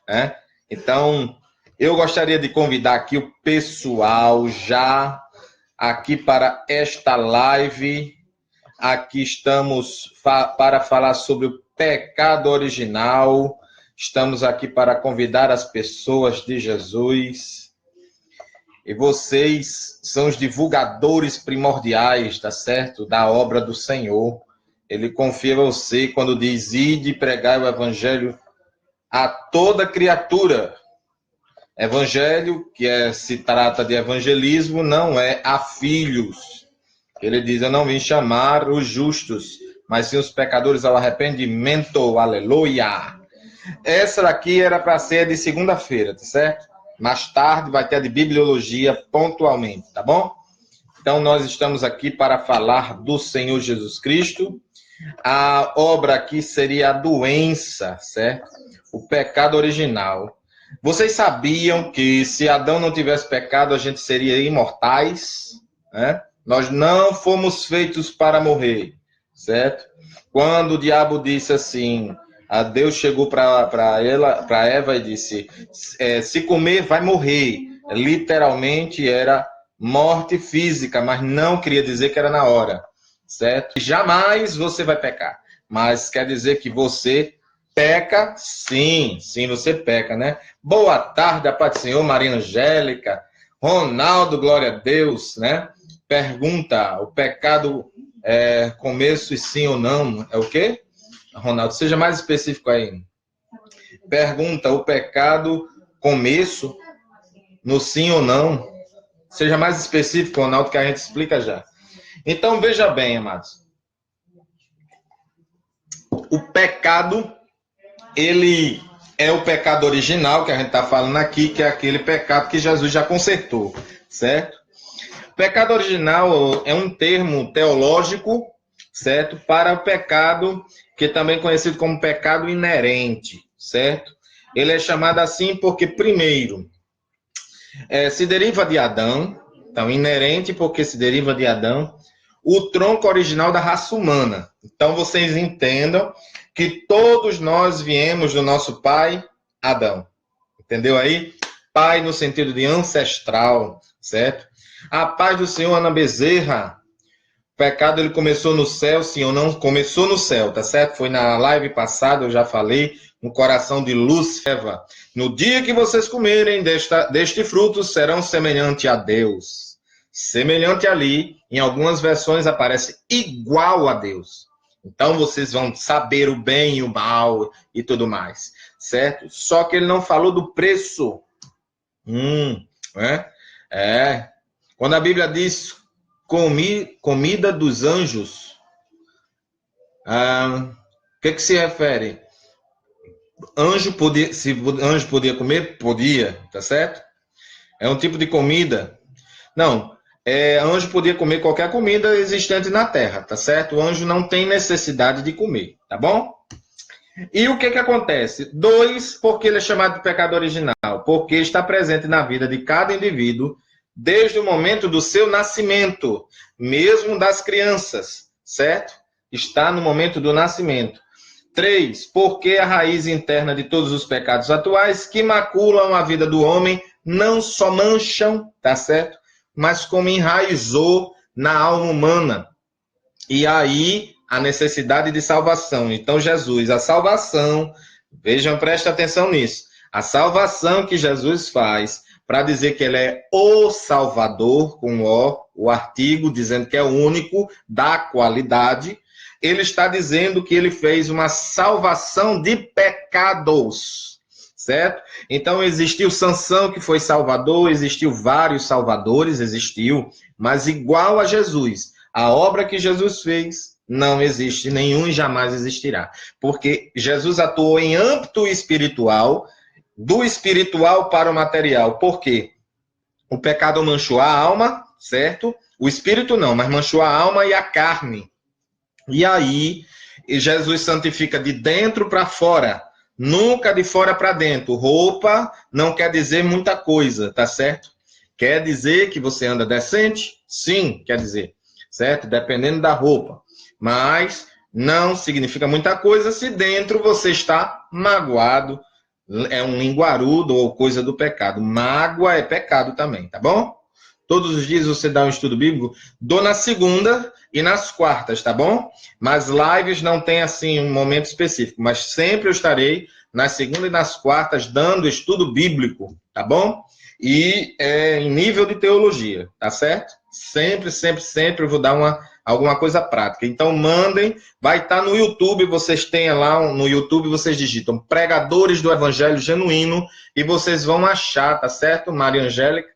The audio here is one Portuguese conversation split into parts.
né? Então, eu gostaria de convidar aqui o pessoal já aqui para esta live. Aqui estamos para falar sobre o pecado original. Estamos aqui para convidar as pessoas de Jesus. E vocês são os divulgadores primordiais, tá certo? Da obra do Senhor. Ele confia em você quando diz: ide e pregai o evangelho a toda criatura. Evangelho, se trata de evangelismo, não é a filhos. Ele diz: eu não vim chamar os justos, mas sim os pecadores ao arrependimento. Aleluia! Essa daqui era para ser de segunda-feira, tá certo? Mais tarde vai ter a de bibliologia pontualmente, tá bom? Então nós estamos aqui para falar do Senhor Jesus Cristo. A obra aqui seria a doença, certo? O pecado original. Vocês sabiam que se Adão não tivesse pecado, a gente seria imortais, né? Nós não fomos feitos para morrer, certo? Quando o diabo disse assim, a Deus chegou para Eva e disse, se comer vai morrer. Literalmente era morte física, mas não queria dizer que era na hora, certo? Jamais você vai pecar, mas quer dizer que você peca? Sim, você peca, né? Boa tarde, a paz do Senhor, Maria Angélica, Ronaldo, glória a Deus, né? Pergunta, o pecado é começo e sim ou não? É o quê? Ronaldo, seja mais específico aí. Pergunta, o pecado começo no sim ou não? Seja mais específico, Ronaldo, que a gente explica já. Então, veja bem, amados. O pecado, ele é o pecado original que a gente está falando aqui, que é aquele pecado que Jesus já consertou, certo? Pecado original é um termo teológico, certo? Para o pecado, que é também conhecido como pecado inerente, certo? Ele é chamado assim porque, primeiro, se deriva de Adão, então inerente porque se deriva de Adão, o tronco original da raça humana. Então vocês entendam que todos nós viemos do nosso pai Adão. Entendeu aí? Pai no sentido de ancestral, certo? A paz do Senhor, Ana Bezerra. O pecado ele começou no céu, sim ou não? Começou no céu, tá certo? Foi na live passada, eu já falei, no coração de Lúcifer. No dia que vocês comerem deste fruto, serão semelhante a Deus. Semelhante ali, em algumas versões aparece igual a Deus. Então vocês vão saber o bem e o mal e tudo mais, certo? Só que ele não falou do preço. Né? Quando a Bíblia diz comida dos anjos, o que se refere? Se anjo podia comer? Podia, tá certo? É um tipo de comida. Não, anjo podia comer qualquer comida existente na terra, tá certo? O anjo não tem necessidade de comer, tá bom? E o que acontece? 2, porque ele é chamado de pecado original? Porque está presente na vida de cada indivíduo desde o momento do seu nascimento, mesmo das crianças, certo? Está no momento do nascimento. 3, porque a raiz interna de todos os pecados atuais que maculam a vida do homem não só mancham, tá certo? Mas como enraizou na alma humana. E aí a necessidade de salvação. Então, Jesus, a salvação, vejam, presta atenção nisso. A salvação que Jesus faz para dizer que ele é o Salvador, com o artigo, dizendo que é o único, da qualidade, ele está dizendo que ele fez uma salvação de pecados, certo? Então, existiu Sansão, que foi salvador, existiu vários salvadores, mas igual a Jesus, a obra que Jesus fez, não existe nenhum e jamais existirá. Porque Jesus atuou em âmbito espiritual, do espiritual para o material. Por quê? O pecado manchou a alma, certo? O espírito não, mas manchou a alma e a carne. E aí, Jesus santifica de dentro para fora, nunca de fora para dentro. Roupa não quer dizer muita coisa, tá certo? Quer dizer que você anda decente? Sim, quer dizer, certo? Dependendo da roupa. Mas não significa muita coisa se dentro você está magoado, é um linguarudo ou coisa do pecado. Mágoa é pecado também, tá bom? Todos os dias você dá um estudo bíblico. Dou na segunda e nas quartas, tá bom? Mas lives não tem, assim, um momento específico. Mas sempre eu estarei nas segundas e nas quartas dando estudo bíblico, tá bom? E em nível de teologia, tá certo? Sempre, sempre, sempre eu vou dar alguma coisa prática. Então mandem, vai estar no YouTube, vocês têm lá no YouTube, vocês digitam Pregadores do Evangelho Genuíno e vocês vão achar, tá certo, Maria Angélica?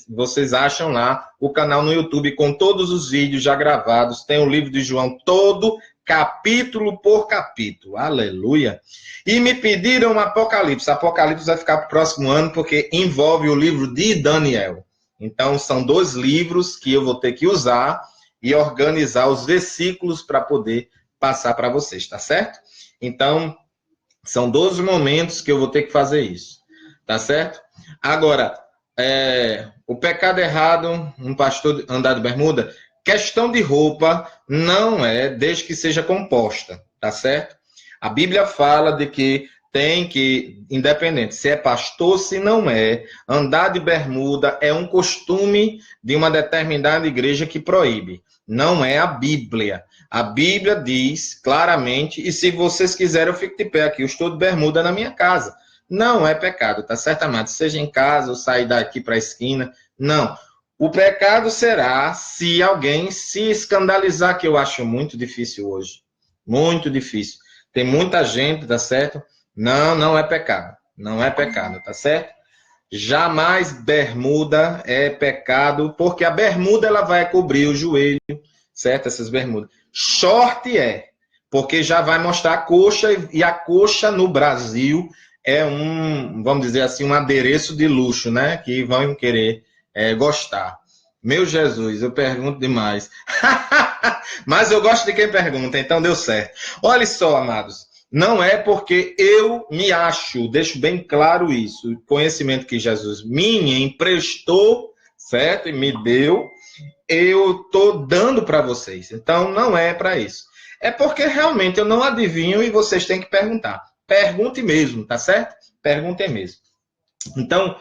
Vocês acham lá o canal no YouTube com todos os vídeos já gravados. Tem o livro de João todo, capítulo por capítulo. Aleluia. E me pediram Apocalipse. Apocalipse vai ficar para o próximo ano, porque envolve o livro de Daniel. Então, são 2 livros que eu vou ter que usar e organizar os versículos para poder passar para vocês, tá certo? Então, são 12 momentos que eu vou ter que fazer isso, tá certo? Agora, o pecado errado, um pastor andar de bermuda, questão de roupa não é, desde que seja composta, tá certo? A Bíblia fala de que tem que, independente se é pastor, se não é, andar de bermuda é um costume de uma determinada igreja que proíbe. Não é a Bíblia. A Bíblia diz claramente, e se vocês quiserem, eu fico de pé aqui, eu estou de bermuda na minha casa. Não é pecado, tá certo, amado? Seja em casa ou sair daqui para a esquina, não. O pecado será se alguém se escandalizar, que eu acho muito difícil hoje. Muito difícil. Tem muita gente, tá certo? Não, não é pecado. Não é pecado, tá certo? Jamais bermuda é pecado, porque a bermuda ela vai cobrir o joelho, certo? Essas bermudas. Short porque já vai mostrar a coxa, e a coxa no Brasil é vamos dizer assim, um adereço de luxo, né? Que vão querer gostar. Meu Jesus, eu pergunto demais. Mas eu gosto de quem pergunta, então deu certo. Olha só, amados, não é porque eu me acho, deixo bem claro isso, o conhecimento que Jesus me emprestou, certo? E me deu, eu estou dando para vocês. Então, não é para isso. É porque realmente eu não adivinho e vocês têm que perguntar. Pergunte mesmo, tá certo? Perguntem mesmo. Então,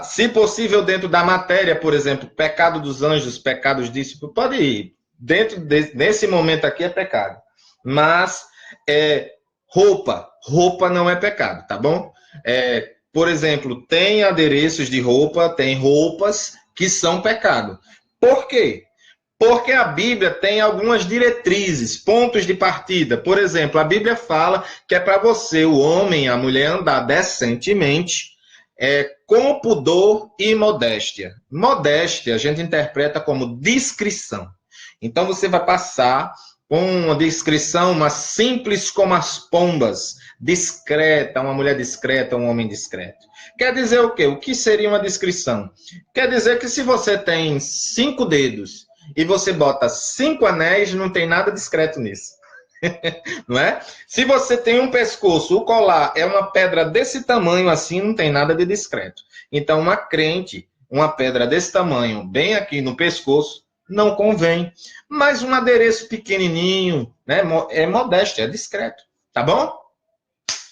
se possível, dentro da matéria, por exemplo, pecado dos anjos, pecados disso, pode ir. Dentro desse momento aqui é pecado. Mas, roupa não é pecado, tá bom? Por exemplo, tem adereços de roupa, tem roupas que são pecado. Por quê? Porque a Bíblia tem algumas diretrizes, pontos de partida. Por exemplo, a Bíblia fala que é para você, o homem, a mulher, andar decentemente, com pudor e modéstia. Modéstia a gente interpreta como discrição. Então você vai passar com uma discrição, uma simples como as pombas, discreta, uma mulher discreta, um homem discreto. Quer dizer o quê? O que seria uma discrição? Quer dizer que se você tem 5 dedos e você bota 5 anéis, não tem nada discreto nisso. Não é? Se você tem um pescoço, o colar é uma pedra desse tamanho assim, não tem nada de discreto. Então, uma crente, uma pedra desse tamanho, bem aqui no pescoço, não convém. Mas um adereço pequenininho, né? É modesto, é discreto. Tá bom?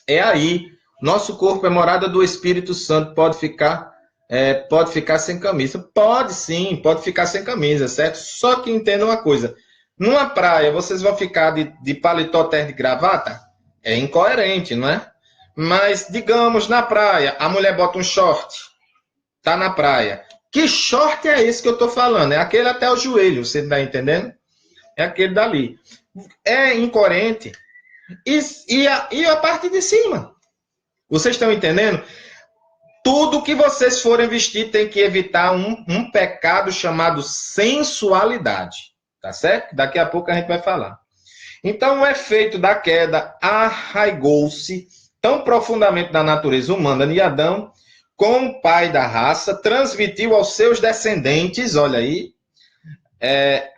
É aí. Nosso corpo é morada do Espírito Santo, pode ficar sem camisa. Pode sim, pode ficar sem camisa, certo? Só que entenda uma coisa. Numa praia, vocês vão ficar de paletó, terno e gravata? É incoerente, não é? Mas, digamos, na praia, a mulher bota um short, tá na praia. Que short é esse que eu tô falando? É aquele até o joelho, você tá entendendo? É aquele dali. É incoerente. E a parte de cima? Vocês estão entendendo? Tudo que vocês forem vestir tem que evitar um pecado chamado sensualidade. Tá certo? Daqui a pouco a gente vai falar. Então, o efeito da queda arraigou-se tão profundamente na natureza humana de Adão, com o pai da raça, transmitiu aos seus descendentes, olha aí,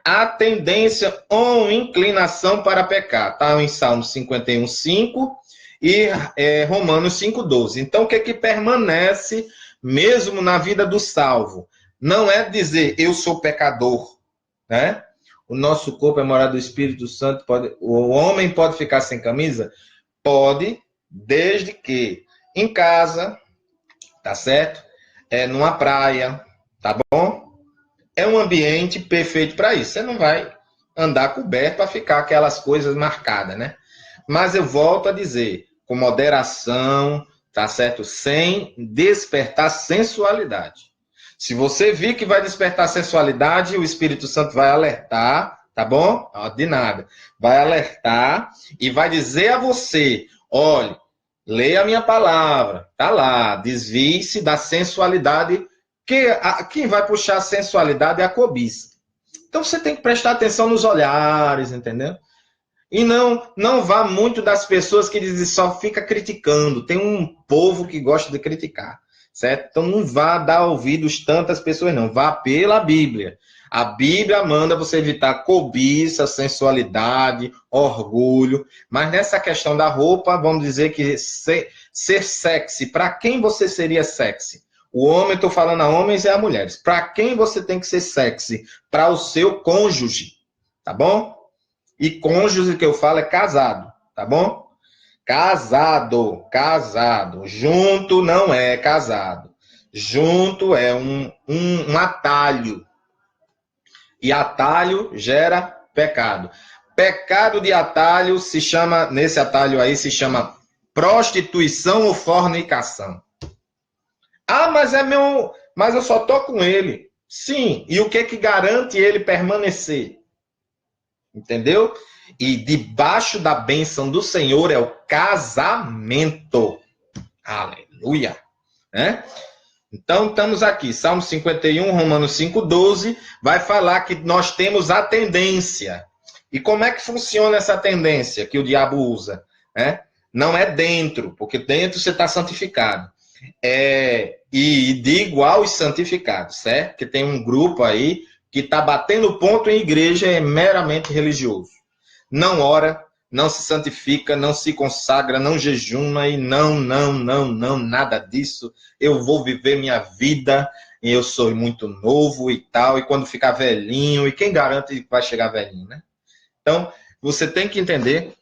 a tendência ou inclinação para pecar. Está em Salmos 51:5 e Romanos 5:12. Então, o que é que permanece mesmo na vida do salvo? Não é dizer, eu sou pecador, né? O nosso corpo é morada do Espírito Santo. O homem pode ficar sem camisa? Pode, Desde que em casa, tá certo? Numa praia, tá bom? É um ambiente perfeito para isso. Você não vai andar coberto para ficar aquelas coisas marcadas, né? Mas eu volto a dizer, com moderação, tá certo? Sem despertar sensualidade. Se você vir que vai despertar sensualidade, o Espírito Santo vai alertar, tá bom? De nada. Vai alertar e vai dizer a você, olhe, leia a minha palavra, tá lá, desvie-se da sensualidade, quem vai puxar a sensualidade é a cobiça. Então você tem que prestar atenção nos olhares, entendeu? E não vá muito das pessoas que dizem só fica criticando. Tem um povo que gosta de criticar, certo? Então não vá dar ouvidos tantas pessoas, não. Vá pela Bíblia. A Bíblia manda você evitar cobiça, sensualidade, orgulho. Mas nessa questão da roupa, vamos dizer que ser sexy, para quem você seria sexy? O homem, estou falando a homens e a mulheres. Para quem você tem que ser sexy? Para o seu cônjuge, tá bom? E cônjuge que eu falo é casado, tá bom? Casado, casado. Junto não é casado. Junto é um atalho. E atalho gera pecado. Pecado de atalho se chama, nesse atalho aí, se chama prostituição ou fornicação. Ah, mas eu só tô com ele. Sim, e o que garante ele permanecer? Entendeu? E debaixo da bênção do Senhor é o casamento. Aleluia. Né? Então, estamos aqui. Salmo 51, Romanos 5,12, vai falar que nós temos a tendência. E como é que funciona essa tendência que o diabo usa? Né? Não é dentro, porque dentro você está santificado. E de igual os santificados, certo? Que tem um grupo aí que está batendo ponto em igreja é meramente religioso. Não ora, não se santifica, não se consagra, não jejuma e não, nada disso. Eu vou viver minha vida, e eu sou muito novo e tal, e quando ficar velhinho, e quem garante que vai chegar velhinho, né? Então, você tem que entender,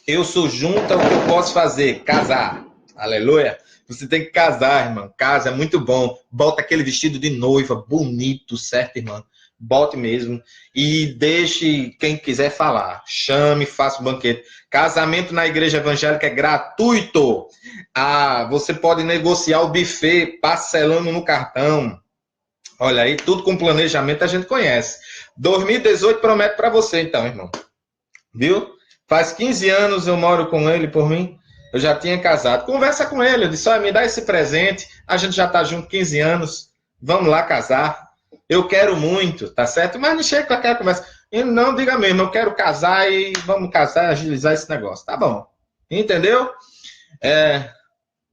eu sou junta, o que eu posso fazer? Casar. Aleluia. Você tem que casar, irmão. Casa é muito bom. Bota aquele vestido de noiva bonito, certo, irmão? Bote mesmo. E deixe quem quiser falar. Chame, faça o banquete. Casamento na igreja evangélica é gratuito. Você pode negociar o buffet parcelando no cartão. Olha aí, tudo com planejamento a gente conhece. 2018 promete para você, então, irmão. Viu? Faz 15 anos eu moro com ele por mim. Eu já tinha casado. Conversa com ele. Eu disse, olha, me dá esse presente. A gente já está junto 15 anos. Vamos lá casar. Eu quero muito, tá certo? Mas não chega com aquela conversa. E não, diga mesmo, eu quero casar e vamos casar, agilizar esse negócio. Tá bom. Entendeu?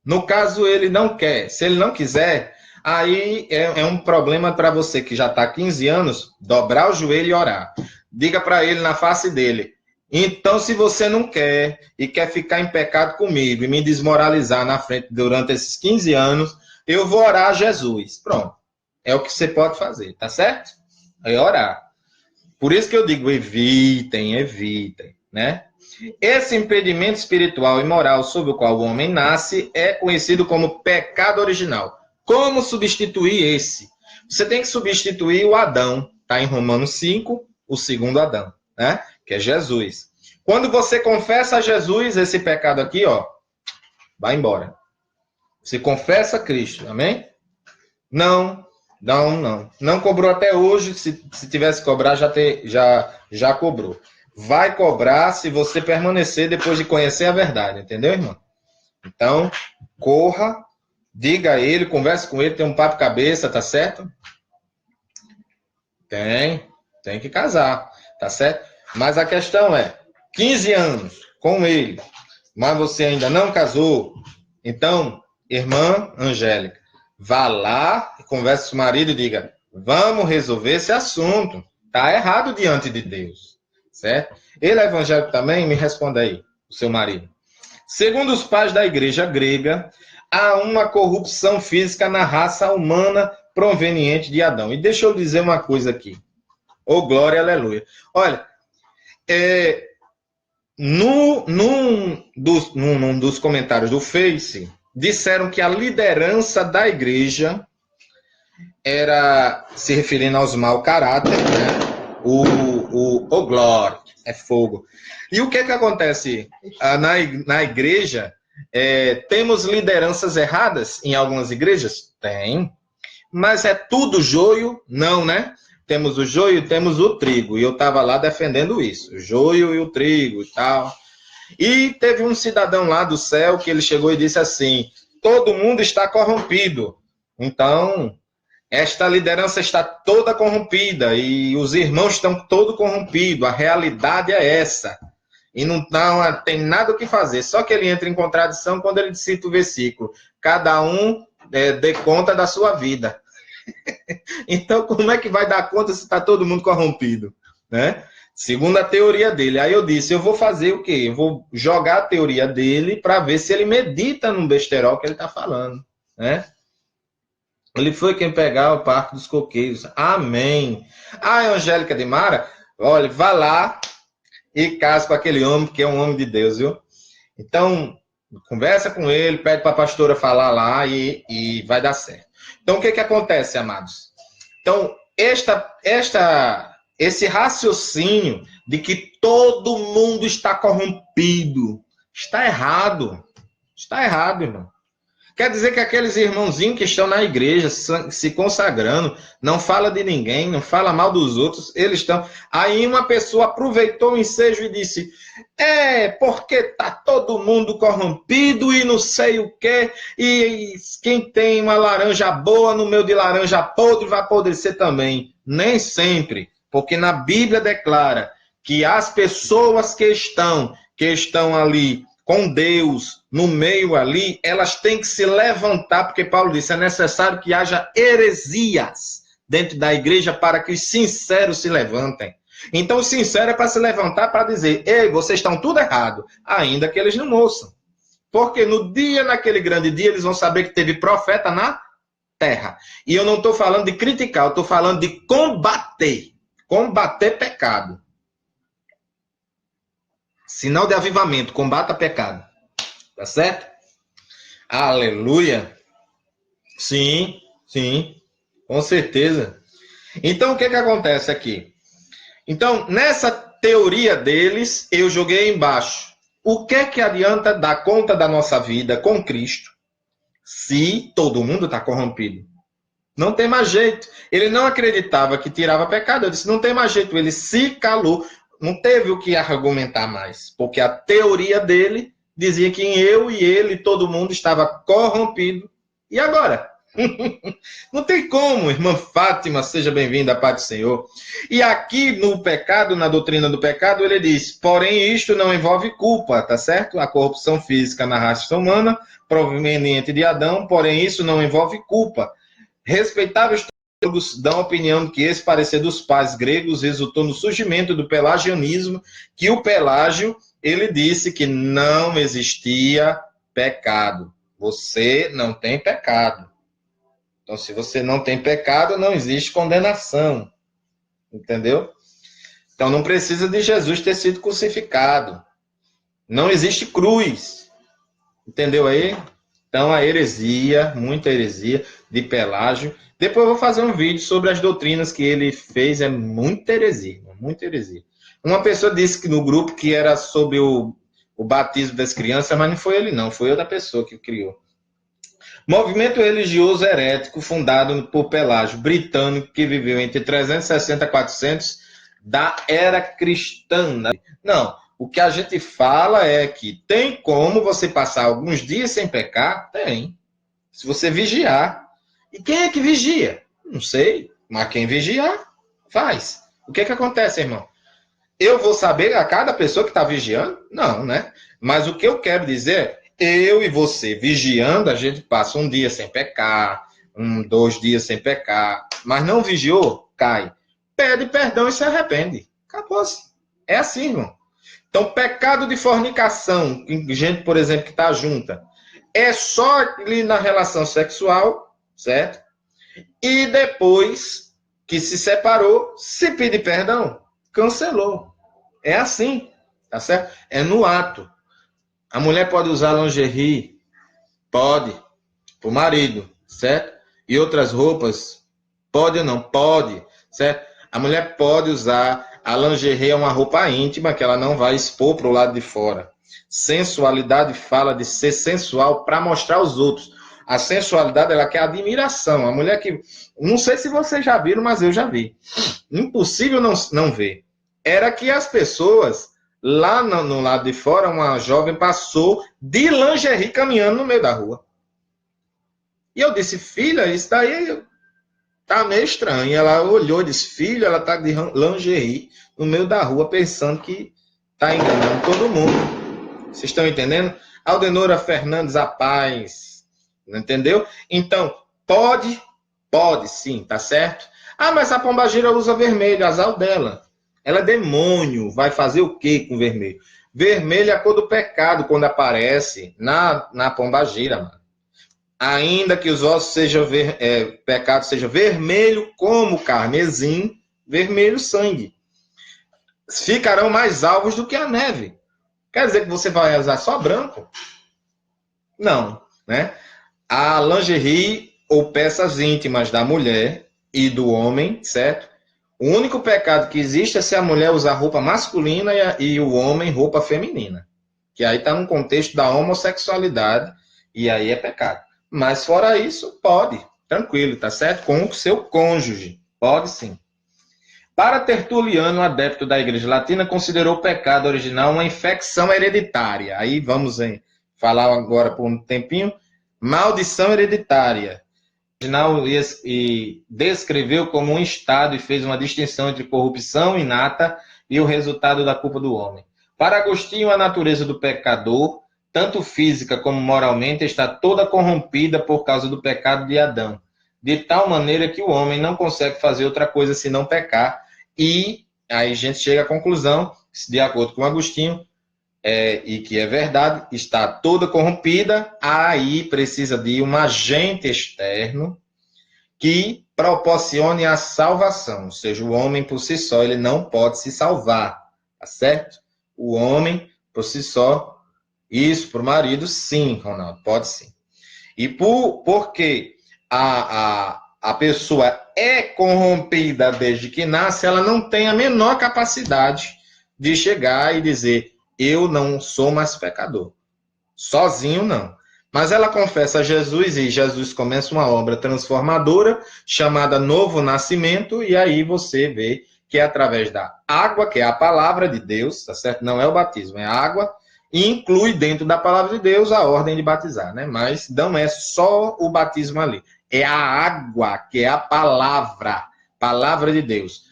No caso, ele não quer. Se ele não quiser, aí é um problema para você que já está há 15 anos, dobrar o joelho e orar. Diga para ele na face dele. Então, se você não quer e quer ficar em pecado comigo e me desmoralizar na frente durante esses 15 anos, eu vou orar a Jesus. Pronto. É o que você pode fazer, tá certo? É orar. Por isso que eu digo, evitem, né? Esse impedimento espiritual e moral sobre o qual o homem nasce é conhecido como pecado original. Como substituir esse? Você tem que substituir o Adão. Está em Romanos 5, o segundo Adão, né? Que é Jesus. Quando você confessa a Jesus, esse pecado aqui, ó, vai embora. Você confessa a Cristo, amém? Não cobrou até hoje. Se tivesse que cobrar, já cobrou. Vai cobrar se você permanecer depois de conhecer a verdade, entendeu, irmão? Então, corra, diga a ele, converse com ele, tem um papo cabeça, tá certo? Tem que casar, tá certo? Mas a questão é, 15 anos com ele, mas você ainda não casou, então, irmã Angélica, vá lá, converse com o marido e diga, vamos resolver esse assunto. Tá errado diante de Deus, certo? Ele é evangélico também? Me responda aí, o seu marido. Segundo os pais da igreja grega, há uma corrupção física na raça humana proveniente de Adão. E deixa eu dizer uma coisa aqui. Oh, glória, aleluia. Olha, Num dos comentários do Face, disseram que a liderança da igreja era, se referindo aos mau caráter, né? O glória, é fogo. E o que acontece? Na igreja, temos lideranças erradas em algumas igrejas? Tem. Mas é tudo joio? Não, né? Temos o joio e temos o trigo. E eu estava lá defendendo isso. O joio e o trigo e tal. E teve um cidadão lá do céu que ele chegou e disse assim: todo mundo está corrompido. Então, esta liderança está toda corrompida e os irmãos estão todos corrompidos. A realidade é essa. E não tem nada o que fazer. Só que ele entra em contradição quando ele cita o versículo: cada um dê conta da sua vida. Então, como é que vai dar conta se está todo mundo corrompido? Né? Segundo a teoria dele. Aí eu disse, eu vou fazer o quê? Eu vou jogar a teoria dele para ver se ele medita no besterol que ele está falando. Né? Ele foi quem pegar o Parque dos Coqueiros. Amém. A Angélica de Mara, olha, vá lá e case com aquele homem, que é um homem de Deus, viu? Então, conversa com ele, pede para a pastora falar lá e vai dar certo. Então, o que acontece, amados? Então, esse raciocínio de que todo mundo está corrompido está errado. Está errado, irmão. Quer dizer que aqueles irmãozinhos que estão na igreja se consagrando, não fala de ninguém, não fala mal dos outros, eles estão... Aí uma pessoa aproveitou o ensejo e disse, porque está todo mundo corrompido e não sei o quê, e quem tem uma laranja boa no meio de laranja podre vai apodrecer também. Nem sempre, porque na Bíblia declara que as pessoas que estão ali com Deus no meio ali, elas têm que se levantar, porque Paulo disse, é necessário que haja heresias dentro da igreja para que os sinceros se levantem. Então, o sincero é para se levantar para dizer, ei, vocês estão tudo errado, ainda que eles não ouçam. Porque naquele grande dia, eles vão saber que teve profeta na terra. E eu não estou falando de criticar, eu estou falando de combater pecado. Sinal de avivamento, combata pecado. Tá certo? Aleluia. Sim, com certeza. Então, o que acontece aqui? Então, nessa teoria deles, eu joguei embaixo. O que adianta dar conta da nossa vida com Cristo se todo mundo está corrompido? Não tem mais jeito. Ele não acreditava que tirava pecado. Eu disse, não tem mais jeito. Ele se calou. Não teve o que argumentar mais, porque a teoria dele dizia que eu e ele, todo mundo estava corrompido. E agora? Não tem como, irmã Fátima, seja bem-vinda, a paz do Senhor. E aqui no pecado, na doutrina do pecado, ele diz, porém isto não envolve culpa, tá certo? A corrupção física na raça humana, proveniente de Adão, porém isso não envolve culpa. Respeitáveis teólogos dão a opinião que esse parecer dos pais gregos resultou no surgimento do pelagianismo, que o Pelágio, ele disse que não existia pecado. Você não tem pecado. Então, se você não tem pecado, não existe condenação. Entendeu? Então, não precisa de Jesus ter sido crucificado. Não existe cruz. Entendeu aí? Então, a heresia, muita heresia de Pelágio. Depois eu vou fazer um vídeo sobre as doutrinas que ele fez. É muita heresia, muita heresia. Uma pessoa disse que no grupo que era sobre o batismo das crianças, mas não foi ele não, foi outra pessoa que criou. Movimento religioso herético fundado por Pelágio, britânico, que viveu entre 360 e 400 da era cristã. Não, o que a gente fala é que tem como você passar alguns dias sem pecar? Tem. Se você vigiar. E quem é que vigia? Não sei, mas quem vigiar, faz. O que acontece, irmão? Eu vou saber a cada pessoa que está vigiando? Não, né? Mas o que eu quero dizer, eu e você vigiando, a gente passa um dia sem pecar, 2 dias sem pecar, mas não vigiou, cai. Pede perdão e se arrepende. Acabou-se. É assim, irmão. Então, pecado de fornicação, gente, por exemplo, que está junta, é só ali na relação sexual, certo? E depois que se separou, se pedir perdão, cancelou. É assim. tá certo? É no ato. A mulher pode usar lingerie? Pode, para o marido, certo? E outras roupas? Pode ou não? Pode, certo? A mulher pode usar, a lingerie é uma roupa íntima que ela não vai expor para o lado de fora. Sensualidade fala de ser sensual para mostrar aos outros. A sensualidade, ela quer admiração. A mulher que, não sei se vocês já viram, mas eu já vi. Impossível não ver. Era que as pessoas, lá no lado de fora, uma jovem passou de lingerie caminhando no meio da rua. E eu disse, filha, isso daí tá meio estranho. E ela olhou e disse, filha, ela tá de lingerie no meio da rua, pensando que tá enganando todo mundo. Vocês estão entendendo? Aldenora Fernandes a Paz. Entendeu? Então, pode sim, tá certo? Ah, mas a pombagira usa vermelho, azar dela. Ela é demônio, vai fazer o que com vermelho? Vermelho é a cor do pecado quando aparece na pombagira, mano. Ainda que os ossos sejam pecado seja vermelho como carmesim, vermelho sangue. Ficarão mais alvos do que a neve. Quer dizer que você vai usar só branco? Não, né? A lingerie ou peças íntimas da mulher e do homem, certo? O único pecado que existe é se a mulher usar roupa masculina e o homem roupa feminina. Que aí está no contexto da homossexualidade e aí é pecado. Mas fora isso, pode, tranquilo, tá certo? Com o seu cônjuge, pode sim. Para Tertuliano, adepto da Igreja Latina, considerou o pecado original uma infecção hereditária. Aí vamos falar agora por um tempinho. Maldição hereditária. Original e descreveu como um estado e fez uma distinção entre corrupção inata e o resultado da culpa do homem. Para Agostinho, a natureza do pecador, tanto física como moralmente, está toda corrompida por causa do pecado de Adão, de tal maneira que o homem não consegue fazer outra coisa senão pecar. E aí a gente chega à conclusão, de acordo com Agostinho, e que é verdade, está toda corrompida, aí precisa de um agente externo que proporcione a salvação. Ou seja, o homem por si só, ele não pode se salvar, tá certo? O homem por si só, isso para o marido, sim, Ronaldo, pode sim. E porque a pessoa é corrompida desde que nasce, ela não tem a menor capacidade de chegar e dizer, eu não sou mais pecador. Sozinho, não. Mas ela confessa a Jesus e Jesus começa uma obra transformadora chamada Novo Nascimento, e aí você vê que é através da água, que é a palavra de Deus, tá certo? Não é o batismo, é a água, e inclui dentro da palavra de Deus a ordem de batizar, né? Mas não é só o batismo ali. É a água, que é a palavra de Deus.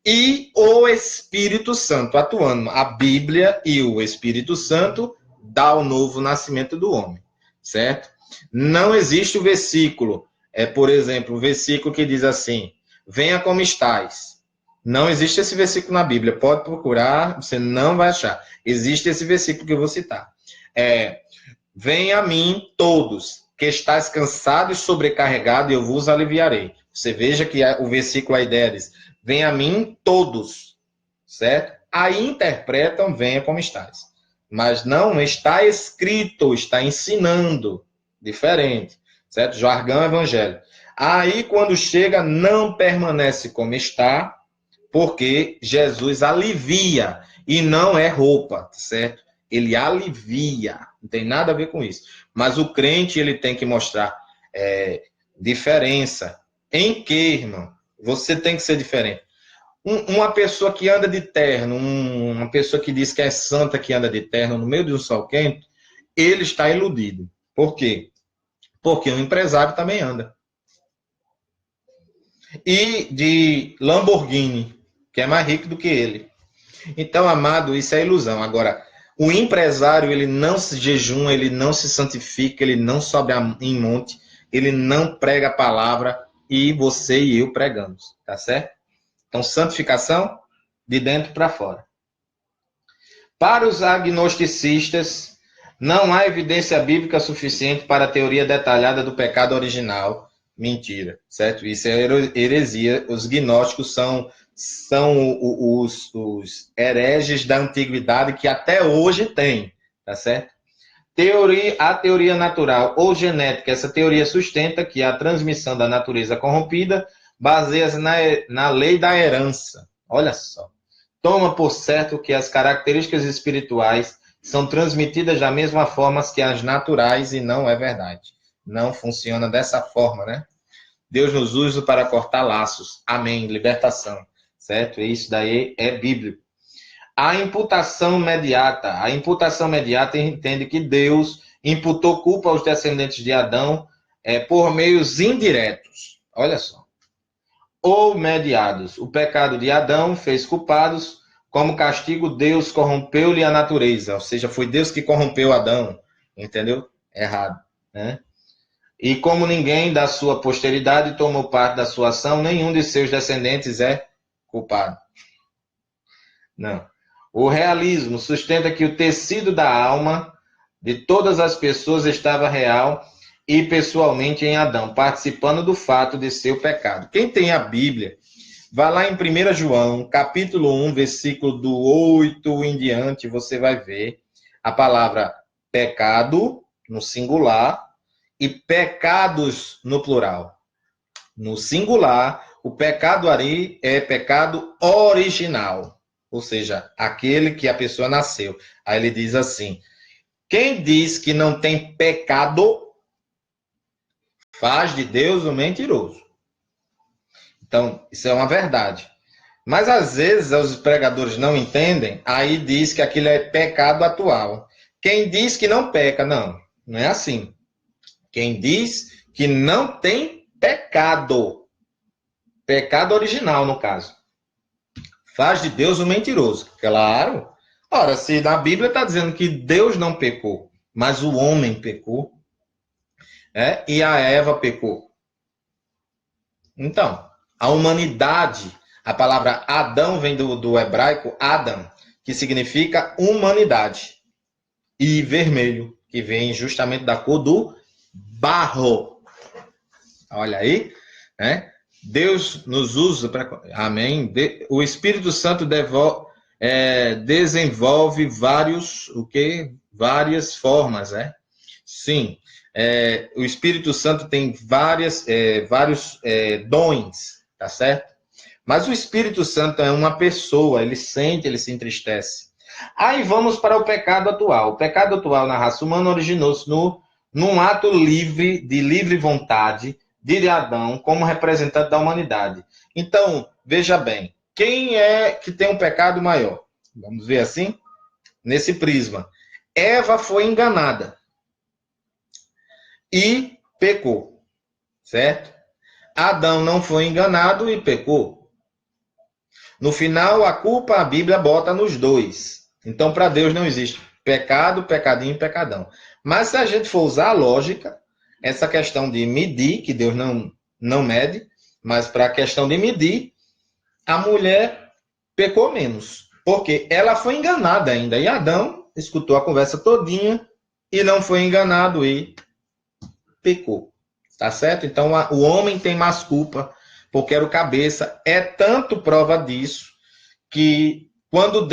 E o Espírito Santo atuando. A Bíblia e o Espírito Santo dá o novo nascimento do homem, certo? Não existe o versículo, por exemplo, o versículo que diz assim, venha como estás. Não existe esse versículo na Bíblia, pode procurar, você não vai achar. Existe esse versículo que eu vou citar. Venha a mim todos, que estáis cansados e sobrecarregados, e eu vos aliviarei. Você veja que o versículo, a ideia diz, venha a mim todos, certo? Aí interpretam, venha como estás. Mas não está escrito, está ensinando, diferente, certo? Jargão evangélico. Aí, quando chega, não permanece como está, porque Jesus alivia, e não é roupa, certo? Ele alivia, não tem nada a ver com isso. Mas o crente, ele tem que mostrar diferença. Em que, irmão? Você tem que ser diferente. Uma pessoa que anda de terno, uma pessoa que diz que é santa que anda de terno no meio de um sol quente, ele está iludido. Por quê? Porque um empresário também anda. E de Lamborghini, que é mais rico do que ele. Então, amado, isso é ilusão. Agora, o empresário, ele não se jejuma, ele não se santifica, ele não sobe em monte, ele não prega a palavra, e você e eu pregamos, tá certo? Então, santificação de dentro para fora. Para os agnosticistas, não há evidência bíblica suficiente para a teoria detalhada do pecado original. Mentira, certo? Isso é heresia. Os gnósticos são são os hereges da antiguidade que até hoje tem, tá certo? A teoria natural ou genética, essa teoria sustenta que a transmissão da natureza corrompida baseia-se na lei da herança. Olha só. Toma por certo que as características espirituais são transmitidas da mesma forma que as naturais e não é verdade. Não funciona dessa forma, né? Deus nos usa para cortar laços. Amém. Libertação. Certo? Isso daí é bíblico. A imputação imediata. A imputação imediata entende que Deus imputou culpa aos descendentes de Adão por meios indiretos. Olha só. Ou mediados. O pecado de Adão fez culpados. Como castigo, Deus corrompeu-lhe a natureza. Ou seja, foi Deus que corrompeu Adão. Entendeu? Errado. Né? E como ninguém da sua posteridade tomou parte da sua ação, nenhum de seus descendentes é culpado. Não. O realismo sustenta que o tecido da alma de todas as pessoas estava real e pessoalmente em Adão, participando do fato de seu pecado. Quem tem a Bíblia, vá lá em 1 João, capítulo 1, versículo do 8 em diante, você vai ver a palavra pecado, no singular, e pecados no plural. No singular, o pecado ali é pecado original. Ou seja, aquele que a pessoa nasceu. Aí ele diz assim, quem diz que não tem pecado, faz de Deus um mentiroso. Então, isso é uma verdade. Mas, às vezes, os pregadores não entendem, aí diz que aquilo é pecado atual. Quem diz que não peca, não é assim. Quem diz que não tem pecado, pecado original, no caso, faz de Deus um mentiroso. Claro. Ora, se na Bíblia está dizendo que Deus não pecou, mas o homem pecou, e a Eva pecou. Então, a humanidade, a palavra Adão vem do hebraico Adam, que significa humanidade. E vermelho, que vem justamente da cor do barro. Olha aí, né? Deus nos usa para... Amém? O Espírito Santo desenvolve várias formas, né? Sim. O Espírito Santo tem vários dons, tá certo? Mas o Espírito Santo é uma pessoa, ele sente, ele se entristece. Aí vamos para o pecado atual. O pecado atual na raça humana originou-se num ato de livre vontade, de Adão como representante da humanidade. Então, veja bem, quem é que tem um pecado maior? Vamos ver assim? Nesse prisma. Eva foi enganada e pecou, certo? Adão não foi enganado e pecou. No final, a culpa a Bíblia bota nos dois. Então, para Deus não existe pecado, pecadinho e pecadão. Mas se a gente for usar a lógica, essa questão de medir, que Deus não mede, mas para a questão de medir, a mulher pecou menos. Porque ela foi enganada ainda. E Adão escutou a conversa todinha e não foi enganado e pecou. Tá certo? Então, o homem tem mais culpa porque era o cabeça. É tanto prova disso que quando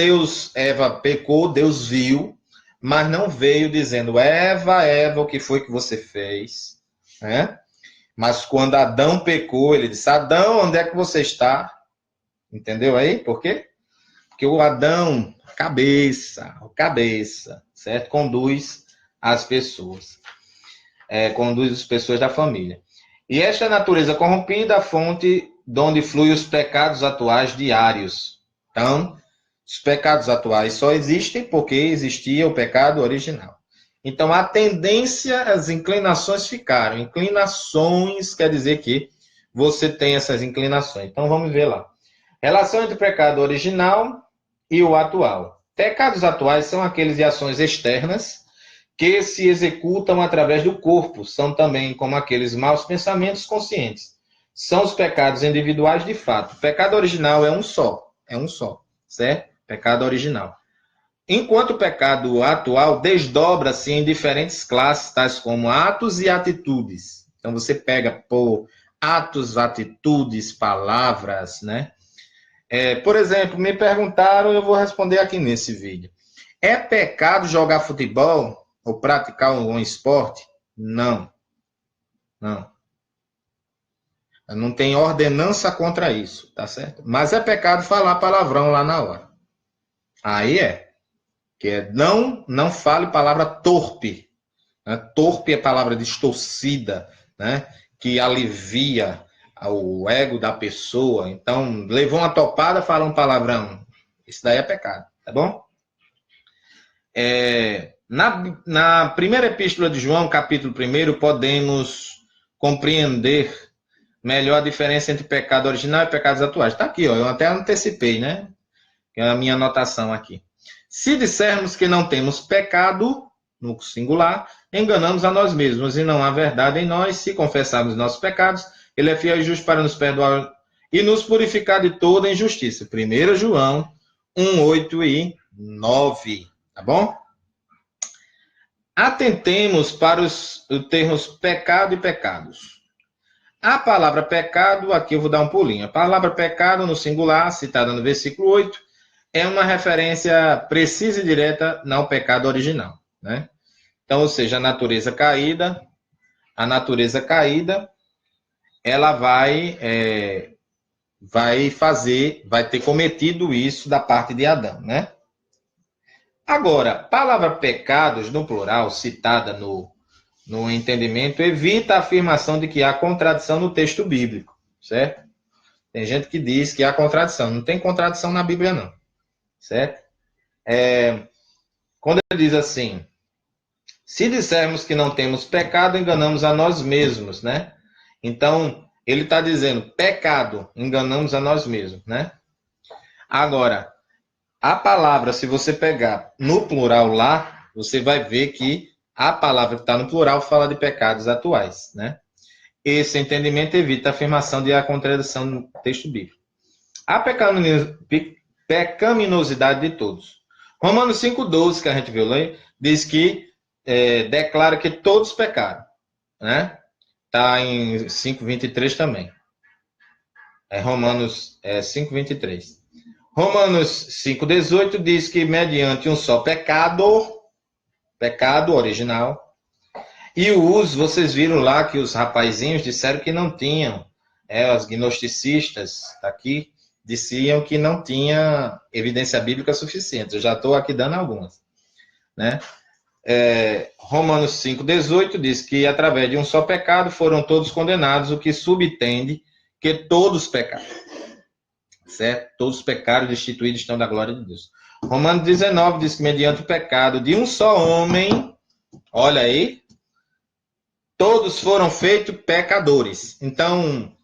Eva pecou, Deus viu, mas não veio dizendo, Eva, o que foi que você fez? Né? Mas quando Adão pecou, ele disse, Adão, onde é que você está? Entendeu aí? Por quê? Porque o Adão, cabeça, certo? Conduz as pessoas. Conduz as pessoas da família. E esta natureza corrompida, a fonte de onde fluem os pecados atuais diários. Então, os pecados atuais só existem porque existia o pecado original. Então, a tendência, as inclinações ficaram. Inclinações quer dizer que você tem essas inclinações. Então, vamos ver lá. Relação entre o pecado original e o atual. Pecados atuais são aqueles de ações externas que se executam através do corpo. São também como aqueles maus pensamentos conscientes. São os pecados individuais de fato. O pecado original é um só, certo? Pecado original. Enquanto o pecado atual desdobra-se em diferentes classes, tais como atos e atitudes. Então, você pega por atos, atitudes, palavras, né? Por exemplo, me perguntaram, eu vou responder aqui nesse vídeo. É pecado jogar futebol ou praticar um esporte? Não. Não. Não tem ordenança contra isso, tá certo? Mas é pecado falar palavrão lá na hora. Aí que não fale palavra torpe. Né? Torpe é palavra distorcida, né? Que alivia o ego da pessoa. Então, levou uma topada, fala um palavrão. Isso daí é pecado, tá bom? Na primeira epístola de João, capítulo 1, podemos compreender melhor a diferença entre pecado original e pecados atuais. Está aqui, ó, eu até antecipei, né? Que é a minha anotação aqui. Se dissermos que não temos pecado, no singular, enganamos a nós mesmos e não há verdade em nós. Se confessarmos nossos pecados, ele é fiel e justo para nos perdoar e nos purificar de toda injustiça. 1 João 1, 8 e 9. Tá bom? Atentemos para os termos pecado e pecados. A palavra pecado, aqui eu vou dar um pulinho. A palavra pecado, no singular, citada no versículo 8, é uma referência precisa e direta ao pecado original, né? Então, ou seja, a natureza caída, ela vai ter cometido isso da parte de Adão, né? Agora, palavra pecados, no plural, citada no entendimento, evita a afirmação de que há contradição no texto bíblico, certo? Tem gente que diz que há contradição. Não tem contradição na Bíblia, não, certo? Quando ele diz assim, se dissermos que não temos pecado, enganamos a nós mesmos, né? Então, ele está dizendo, pecado, enganamos a nós mesmos, né? Agora, a palavra, se você pegar no plural lá, você vai ver que a palavra que está no plural fala de pecados atuais, né? Esse entendimento evita a afirmação de a contradição no texto bíblico. A pecaminosidade de todos. Romanos 5,12, que a gente viu lá, diz que declara que todos pecaram, né? Está em 5,23 também. Romanos 5,23. Romanos 5,18 diz que mediante um só pecado original, e o uso, vocês viram lá que os rapazinhos disseram que não tinham, os gnosticistas aqui diziam que não tinha evidência bíblica suficiente. Eu já estou aqui dando algumas, né? Romanos 5,18 diz que através de um só pecado foram todos condenados, o que subtende que todos pecaram. Certo? Todos pecaram e destituídos estão da glória de Deus. Romanos 19 diz que mediante o pecado de um só homem, olha aí, todos foram feitos pecadores. Então,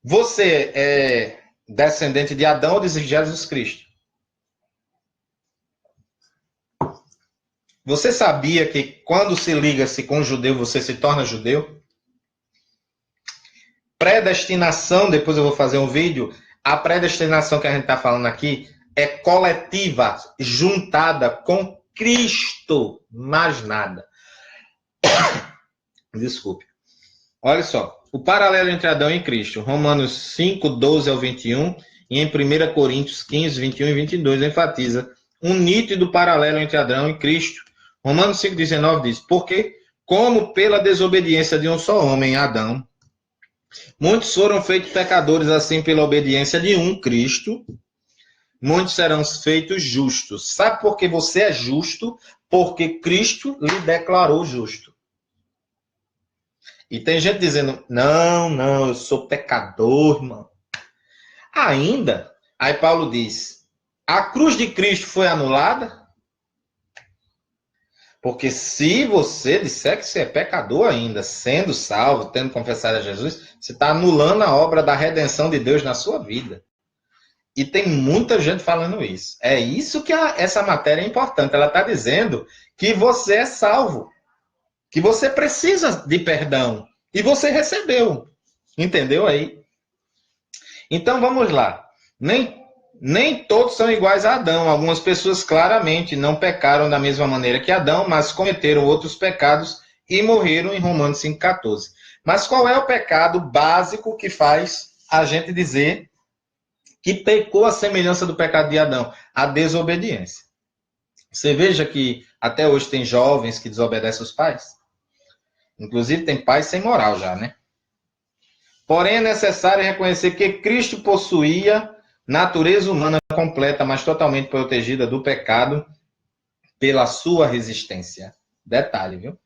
você é descendente de Adão ou de Jesus Cristo? Você sabia que quando se liga-se com um judeu, você se torna judeu? Predestinação, depois eu vou fazer um vídeo. A predestinação que a gente está falando aqui é coletiva, juntada com Cristo, mais nada. Desculpe. Olha só, o paralelo entre Adão e Cristo, Romanos 5, 12 ao 21, e em 1 Coríntios 15, 21 e 22, enfatiza um nítido paralelo entre Adão e Cristo. Romanos 5, 19 diz, porque, como pela desobediência de um só homem, Adão, muitos foram feitos pecadores, assim pela obediência de um, Cristo, muitos serão feitos justos. Sabe por que você é justo? Porque Cristo lhe declarou justo. E tem gente dizendo, não, eu sou pecador, irmão. Ainda, aí Paulo diz, a cruz de Cristo foi anulada? Porque se você disser que você é pecador ainda, sendo salvo, tendo confessado a Jesus, você está anulando a obra da redenção de Deus na sua vida. E tem muita gente falando isso. É isso que essa matéria é importante. Ela está dizendo que você é salvo. Que você precisa de perdão. E você recebeu. Entendeu aí? Então vamos lá. Nem todos são iguais a Adão. Algumas pessoas claramente não pecaram da mesma maneira que Adão, mas cometeram outros pecados e morreram em Romanos 5,14. Mas qual é o pecado básico que faz a gente dizer que pecou à semelhança do pecado de Adão? A desobediência. Você veja que até hoje tem jovens que desobedecem os pais. Inclusive tem pais sem moral já, né? Porém, é necessário reconhecer que Cristo possuía natureza humana completa, mas totalmente protegida do pecado pela sua resistência. Detalhe, viu?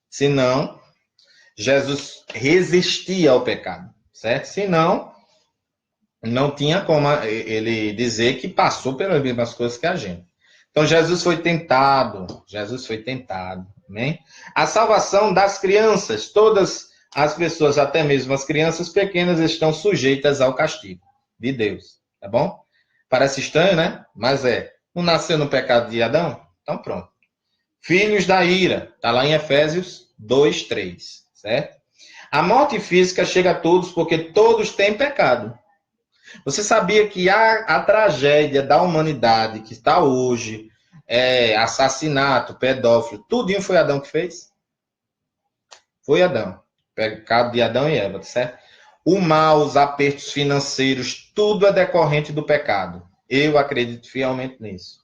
Senão, Jesus resistia ao pecado, certo? Senão, não tinha como ele dizer que passou pelas mesmas coisas que a gente. Então, Jesus foi tentado, amém? A salvação das crianças, todas as pessoas, até mesmo as crianças pequenas, estão sujeitas ao castigo de Deus, tá bom? Parece estranho, né? Mas não nasceu no pecado de Adão? Então, pronto. Filhos da ira, está lá em Efésios 2:3, certo? A morte física chega a todos porque todos têm pecado. Você sabia que a tragédia da humanidade que está hoje, assassinato, pedófilo, tudinho foi Adão que fez? Foi Adão. Pecado de Adão e Eva, certo? O mal, os apertos financeiros, tudo é decorrente do pecado. Eu acredito fielmente nisso,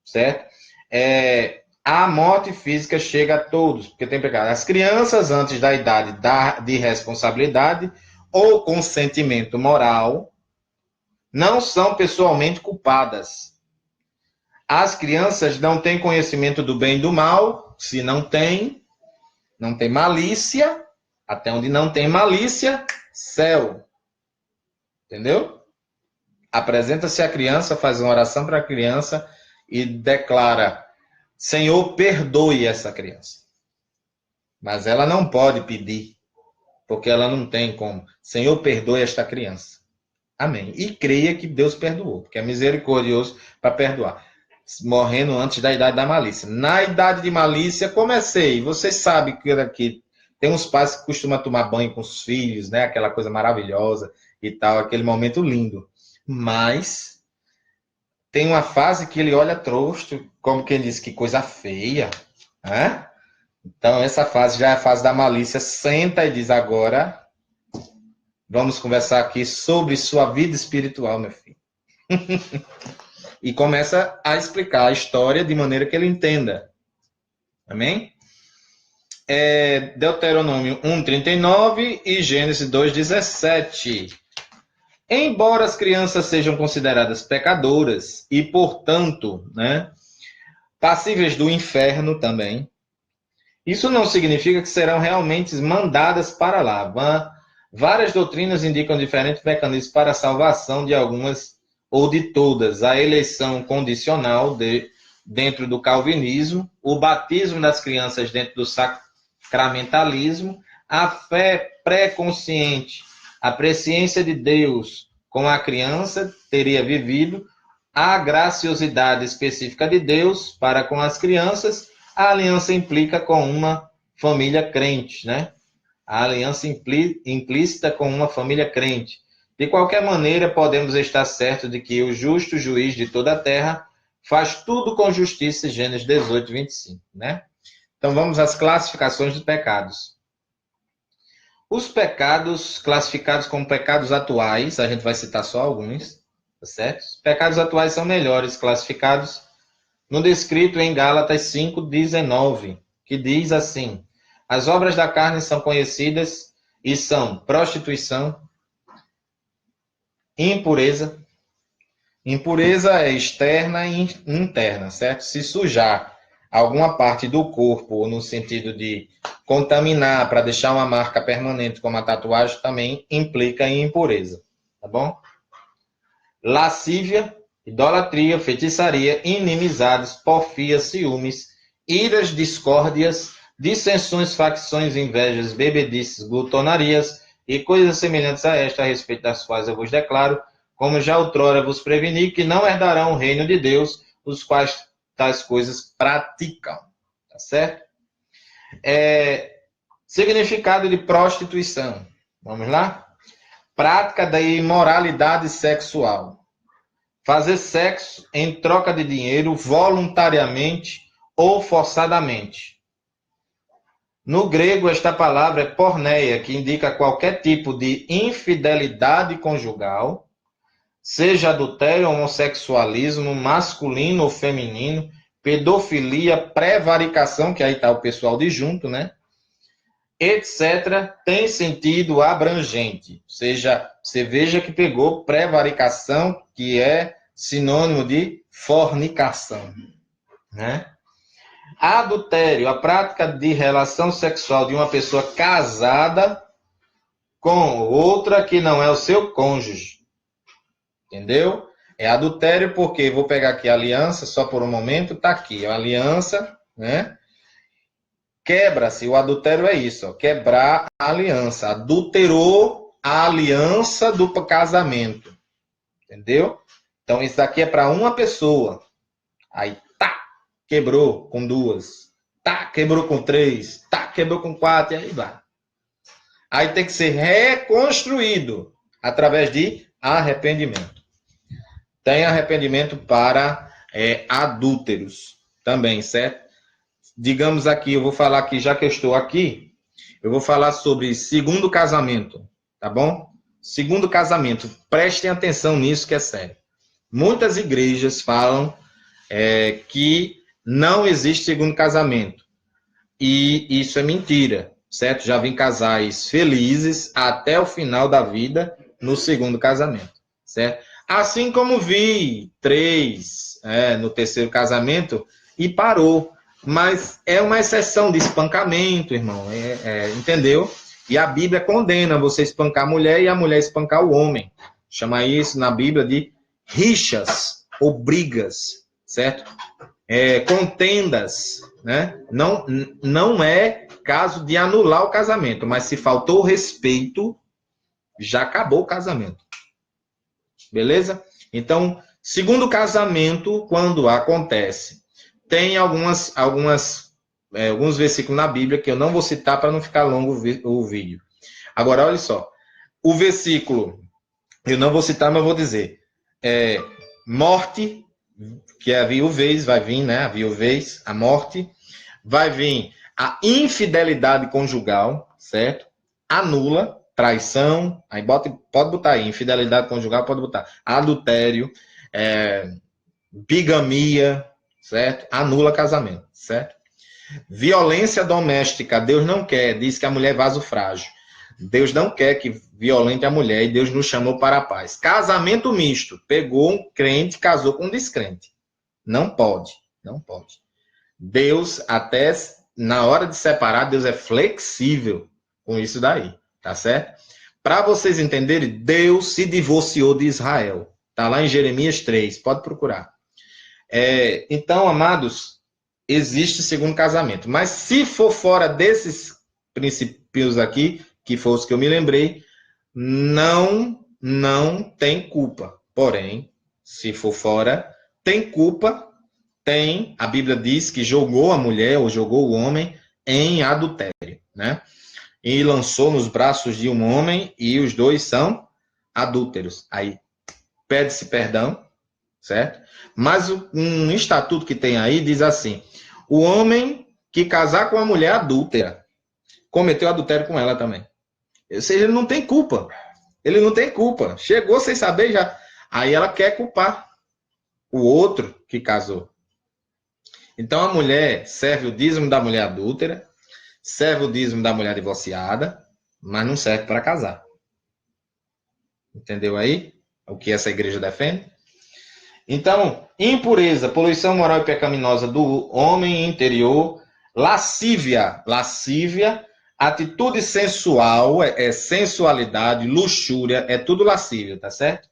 certo? A morte física chega a todos, porque tem pecado. As crianças, antes da idade de responsabilidade ou consentimento moral, não são pessoalmente culpadas. As crianças não têm conhecimento do bem e do mal. Se não tem malícia. Até onde não tem malícia, céu. Entendeu? Apresenta-se a criança, faz uma oração para a criança e declara: Senhor, perdoe essa criança. Mas ela não pode pedir, porque ela não tem como. Senhor, perdoe esta criança. Amém. E creia que Deus perdoou, porque é misericordioso para perdoar. Morrendo antes da idade da malícia. Na idade de malícia, comecei. Vocês sabem que aqui tem uns pais que costumam tomar banho com os filhos, né? Aquela coisa maravilhosa e tal, aquele momento lindo. Mas tem uma fase que ele olha trosto, como quem diz, que coisa feia, né? Então, essa fase já é a fase da malícia. Senta e diz: agora vamos conversar aqui sobre sua vida espiritual, meu filho. E começa a explicar a história de maneira que ele entenda. Amém? Deuteronômio 1:39 e Gênesis 2:17. Embora as crianças sejam consideradas pecadoras e, portanto, né, passíveis do inferno também, isso não significa que serão realmente mandadas para lá. Várias doutrinas indicam diferentes mecanismos para a salvação de algumas ou de todas. A eleição condicional dentro do calvinismo, o batismo das crianças dentro do sacramentalismo, a fé pré-consciente, a presciência de Deus com a criança teria vivido, a graciosidade específica de Deus para com as crianças. A aliança implica com uma família crente, né? A aliança implícita com uma família crente. De qualquer maneira, podemos estar certos de que o justo juiz de toda a terra faz tudo com justiça, Gênesis 18:25, né? Então, vamos às classificações dos pecados. Os pecados classificados como pecados atuais, a gente vai citar só alguns, tá certo? Os pecados atuais são melhores classificados no descrito em Gálatas 5:19, que diz assim: as obras da carne são conhecidas e são prostituição, impureza. Impureza é externa e interna, certo? Se sujar alguma parte do corpo, no sentido de contaminar para deixar uma marca permanente, como a tatuagem, também implica em impureza, tá bom? Lascívia, idolatria, feitiçaria, inimizades, porfias, ciúmes, iras, discórdias, dissensões, facções, invejas, bebedices, glutonarias e coisas semelhantes a esta, a respeito das quais eu vos declaro, como já outrora vos preveni, que não herdarão o reino de Deus, os quais tais coisas praticam. Tá certo? Significado de prostituição. Vamos lá? Prática da imoralidade sexual. Fazer sexo em troca de dinheiro voluntariamente ou forçadamente. No grego, esta palavra é porneia, que indica qualquer tipo de infidelidade conjugal, seja adultério, homossexualismo, masculino ou feminino, pedofilia, prevaricação, que aí está o pessoal de junto, né? Etc., tem sentido abrangente. Ou seja, você veja que pegou prevaricação, que é sinônimo de fornicação, né? Adultério, a prática de relação sexual de uma pessoa casada com outra que não é o seu cônjuge. Entendeu? É adultério porque, vou pegar aqui a aliança, só por um momento, tá aqui, a aliança, né? Quebra-se, o adultério é isso, ó, quebrar a aliança. Adulterou a aliança do casamento. Entendeu? Então, isso daqui é para uma pessoa. Aí, tá, quebrou com duas. Tá, quebrou com três. Tá, quebrou com quatro. E aí vai. Aí tem que ser reconstruído através de arrependimento. Tem arrependimento para adúlteros também, certo? Digamos aqui, eu vou falar aqui, já que eu estou aqui, eu vou falar sobre segundo casamento, tá bom? Segundo casamento, prestem atenção nisso que é sério. Muitas igrejas falam que não existe segundo casamento. E isso é mentira, certo? Já vi casais felizes até o final da vida no segundo casamento, certo? Assim como vi 3 no terceiro casamento e parou. Mas é uma exceção de espancamento, irmão, entendeu? E a Bíblia condena você espancar a mulher e a mulher espancar o homem. Chama isso na Bíblia de rixas ou brigas, certo? Contendas, né? Não é caso de anular o casamento, mas se faltou respeito, já acabou o casamento. Beleza? Então, segundo casamento, quando acontece, tem alguns versículos na Bíblia que eu não vou citar para não ficar longo o vídeo. Agora, olha só. O versículo, eu não vou citar, mas vou dizer. Morte, que é a viuvez, vai vir, né? A viuvez, a morte. Vai vir a infidelidade conjugal, certo? Anula, traição. Aí pode botar aí, infidelidade conjugal, pode botar. Adultério, bigamia, certo? Anula casamento, certo? Violência doméstica, Deus não quer, diz que a mulher é vaso frágil. Deus não quer que violente a mulher e Deus nos chamou para a paz. Casamento misto, pegou um crente, casou com um descrente. Não pode, não pode. Deus, até na hora de separar, Deus é flexível com isso daí, tá certo? Para vocês entenderem, Deus se divorciou de Israel. Tá lá em Jeremias 3, pode procurar. Então, amados, existe segundo casamento. Mas se for fora desses princípios aqui, que foram os que eu me lembrei, não tem culpa. Porém, se for fora, tem culpa, tem, a Bíblia diz que jogou a mulher ou jogou o homem em adultério, né? E lançou nos braços de um homem e os dois são adúlteros. Aí pede-se perdão, certo? Mas um estatuto que tem aí diz assim: o homem que casar com a mulher adúltera cometeu adultério com ela também. Ou seja, ele não tem culpa. Ele não tem culpa. Chegou sem saber já. Aí ela quer culpar o outro que casou. Então a mulher serve o dízimo da mulher adúltera, serve o dízimo da mulher divorciada, mas não serve para casar. Entendeu aí o que essa igreja defende? Então, impureza, poluição moral e pecaminosa do homem interior, lascívia, atitude sensual, sensualidade, luxúria, é tudo lascívia, tá certo?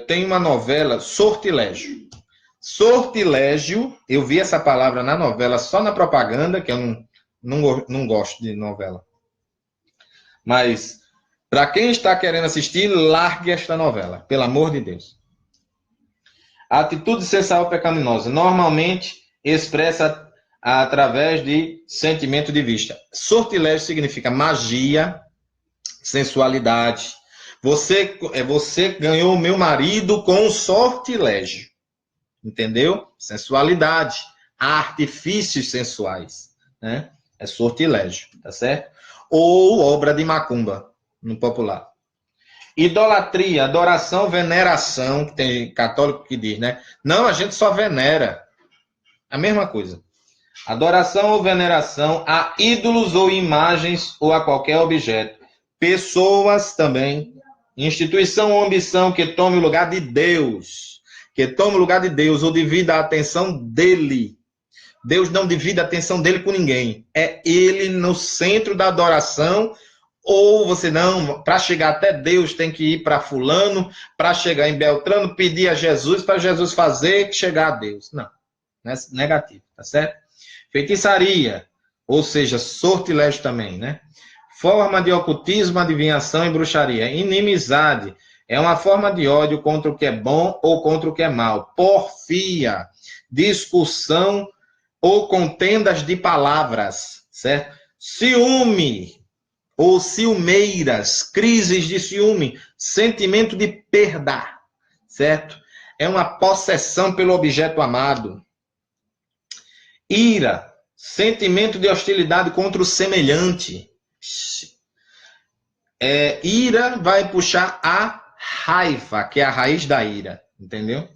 Tem uma novela, Sortilégio. Sortilégio, eu vi essa palavra na novela, só na propaganda, que eu não gosto de novela. Mas, para quem está querendo assistir, largue esta novela, pelo amor de Deus. A atitude sensual pecaminosa, normalmente expressa através de sentimento de vista. Sortilégio significa magia, sensualidade. Você ganhou meu marido com sortilégio. Entendeu? Sensualidade, artifícios sensuais, né? É sortilégio, tá certo? Ou obra de macumba, no popular. Idolatria, adoração, veneração, que tem católico que diz, né? Não, a gente só venera. A mesma coisa. Adoração ou veneração a ídolos ou imagens ou a qualquer objeto. Pessoas também. Instituição ou ambição que tome o lugar de Deus. Que tome o lugar de Deus ou divida a atenção dele. Deus não divide a atenção dele com ninguém. É ele no centro da adoração. Ou você não, para chegar até Deus tem que ir para fulano, para chegar em Beltrano, pedir a Jesus, para Jesus fazer chegar a Deus. Não, negativo, tá certo? Feitiçaria, ou seja, sortilégio também, né? Forma de ocultismo, adivinhação e bruxaria. Inimizade é uma forma de ódio contra o que é bom ou contra o que é mal. Porfia, discussão ou contendas de palavras, certo? Ciúme ou ciumeiras, crises de ciúme, sentimento de perda, certo? É uma possessão pelo objeto amado. Ira, sentimento de hostilidade contra o semelhante. Ira vai puxar a raiva, que é a raiz da ira, entendeu?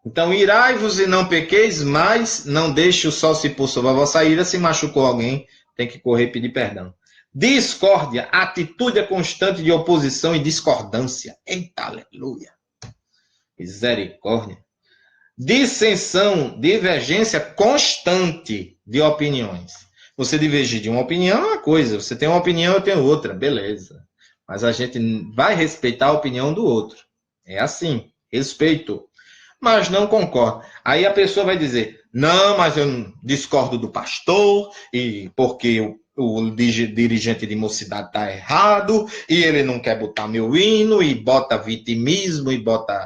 Então, irai-vos e não pequeis, mas não deixe o sol se pôr sobre a vossa ira. Se machucou alguém, tem que correr e pedir perdão. Discórdia, atitude constante de oposição e discordância. Eita, aleluia. Misericórdia. Dissensão, divergência constante de opiniões. Você divergir de uma opinião é uma coisa. Você tem uma opinião, eu tenho outra. Beleza. Mas a gente vai respeitar a opinião do outro. É assim. Respeito. Mas não concordo. Aí a pessoa vai dizer, não, mas eu discordo do pastor, e porque o dirigente de mocidade está errado, e ele não quer botar meu hino, e bota vitimismo, e bota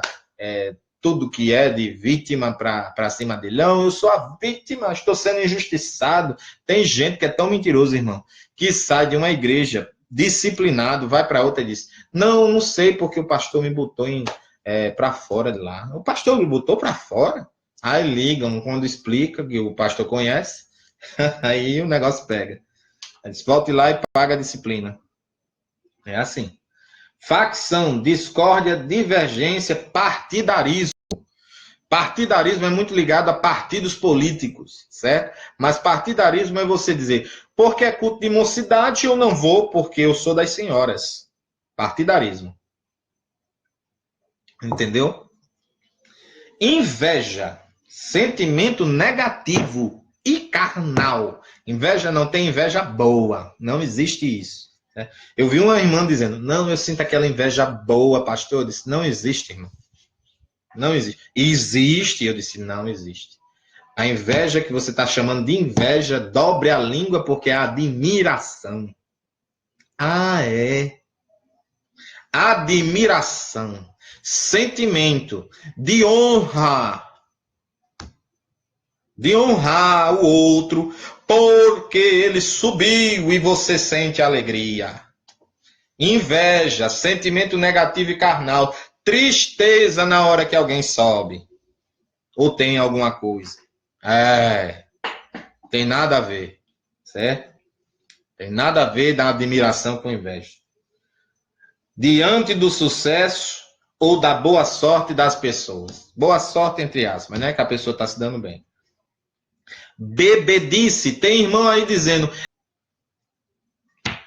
tudo que é de vítima para cima dele. Não, eu sou a vítima, estou sendo injustiçado. Tem gente que é tão mentiroso, irmão, que sai de uma igreja disciplinado, vai para outra e diz, não sei porque o pastor me botou para fora de lá. O pastor me botou para fora. Aí ligam quando explica que o pastor conhece, aí o negócio pega. Eles voltam lá e paga a disciplina. É assim. Facção, discórdia, divergência, partidarismo. Partidarismo é muito ligado a partidos políticos, certo? Mas partidarismo é você dizer, porque é culto de mocidade, eu não vou porque eu sou das senhoras. Partidarismo. Entendeu? Inveja, sentimento negativo e carnal. Inveja não tem inveja boa, não existe isso. Né? Eu vi uma irmã dizendo, não, eu sinto aquela inveja boa, pastor. Eu disse, não existe, irmão. Não existe. Existe, eu disse, não existe. A inveja que você está chamando de inveja, dobre a língua porque é admiração. Ah, é. Admiração. Sentimento de honra. De honrar o outro porque ele subiu e você sente alegria. Inveja, sentimento negativo e carnal. Tristeza na hora que alguém sobe. Ou tem alguma coisa. Tem nada a ver. Certo? Tem nada a ver da admiração com inveja. Diante do sucesso ou da boa sorte das pessoas. Boa sorte, entre aspas, né? Que a pessoa está se dando bem. Bebedice. Tem irmão aí dizendo...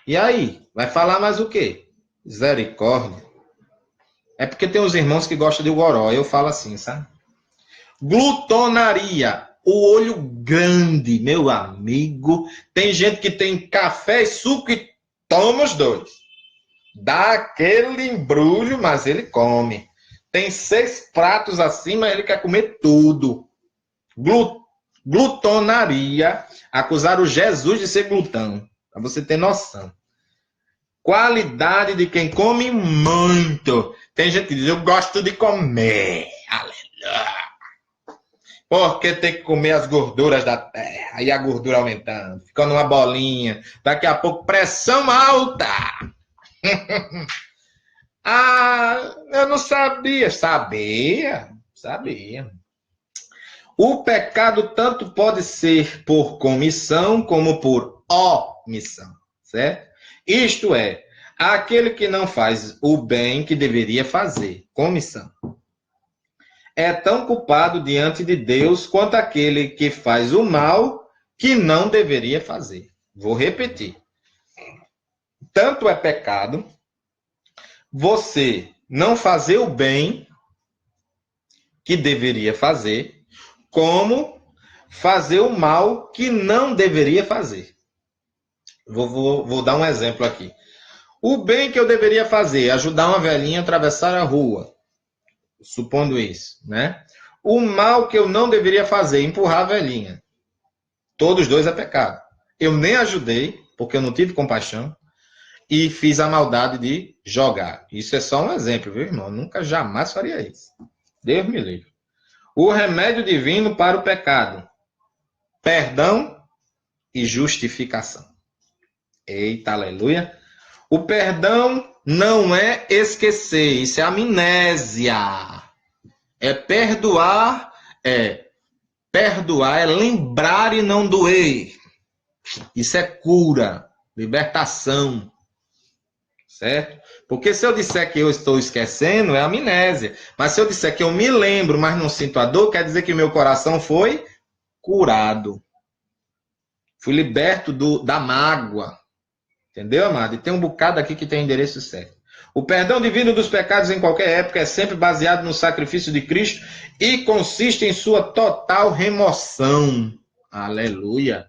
E aí? Vai falar mais o quê? Misericórdia. É porque tem os irmãos que gostam de goró. Eu falo assim, sabe? Glutonaria. O olho grande, meu amigo. Tem gente que tem café e suco e toma os dois. Dá aquele embrulho, mas ele come. Tem 6 pratos acima, ele quer comer tudo. Glutonaria. Acusaram Jesus de ser glutão. Para você ter noção. Qualidade de quem come muito. Tem gente que diz, eu gosto de comer. Aleluia. Porque tem que comer as gorduras da terra. Aí a gordura aumentando. Ficando uma bolinha. Daqui a pouco, pressão alta. Eu não sabia. Sabia. O pecado tanto pode ser por comissão como por omissão. Certo? Isto é, Aquele que não faz o bem que deveria fazer, comissão, é tão culpado diante de Deus quanto aquele que faz o mal que não deveria fazer. Vou repetir. Tanto é pecado você não fazer o bem que deveria fazer, como fazer o mal que não deveria fazer. Vou dar um exemplo aqui. O bem que eu deveria fazer, ajudar uma velhinha a atravessar a rua, supondo isso, né? O mal que eu não deveria fazer, empurrar a velhinha. Todos dois é pecado. Eu nem ajudei, porque eu não tive compaixão, e fiz a maldade de jogar. Isso é só um exemplo, viu, irmão? Eu nunca, jamais faria isso. Deus me livre. O remédio divino para o pecado. Perdão e justificação. Eita, aleluia. O perdão não é esquecer, isso é amnésia. Perdoar é lembrar e não doer. Isso é cura, libertação. Certo? Porque se eu disser que eu estou esquecendo, é amnésia. Mas se eu disser que eu me lembro, mas não sinto a dor, quer dizer que meu coração foi curado. Fui liberto da mágoa. Entendeu, amado? E tem um bocado aqui que tem o endereço certo. O perdão divino dos pecados em qualquer época é sempre baseado no sacrifício de Cristo e consiste em sua total remoção. Aleluia.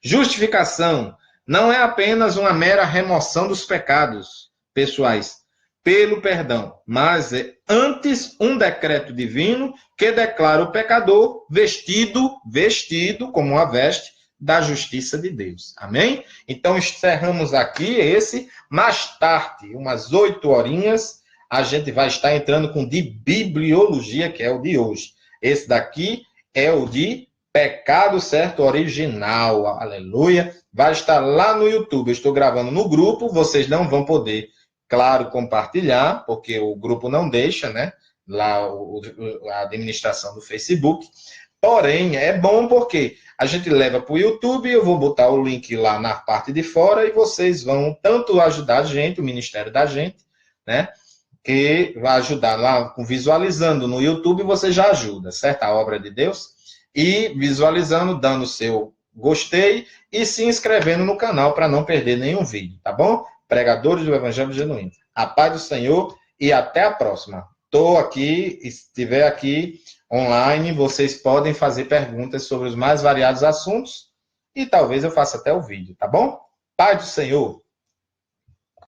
Justificação não é apenas uma mera remoção dos pecados pessoais pelo perdão, mas é antes um decreto divino que declara o pecador vestido como uma veste da justiça de Deus. Amém? Então, encerramos aqui esse. Mais tarde, umas 8 horinhas, a gente vai estar entrando com de bibliologia, que é o de hoje. Esse daqui é o de pecado certo original. Aleluia. Vai estar lá no YouTube. Eu estou gravando no grupo. Vocês não vão poder, claro, compartilhar, porque o grupo não deixa, né? Lá a administração do Facebook. Porém, é bom porque a gente leva para o YouTube, eu vou botar o link lá na parte de fora e vocês vão tanto ajudar a gente, o ministério da gente, né? Que vai ajudar lá, visualizando no YouTube, você já ajuda, certo? A obra de Deus. E visualizando, dando o seu gostei e se inscrevendo no canal para não perder nenhum vídeo, tá bom? Pregadores do Evangelho Genuíno. A paz do Senhor e até a próxima. Estou aqui, estiver aqui online, vocês podem fazer perguntas sobre os mais variados assuntos e talvez eu faça até o vídeo, tá bom? Paz do Senhor!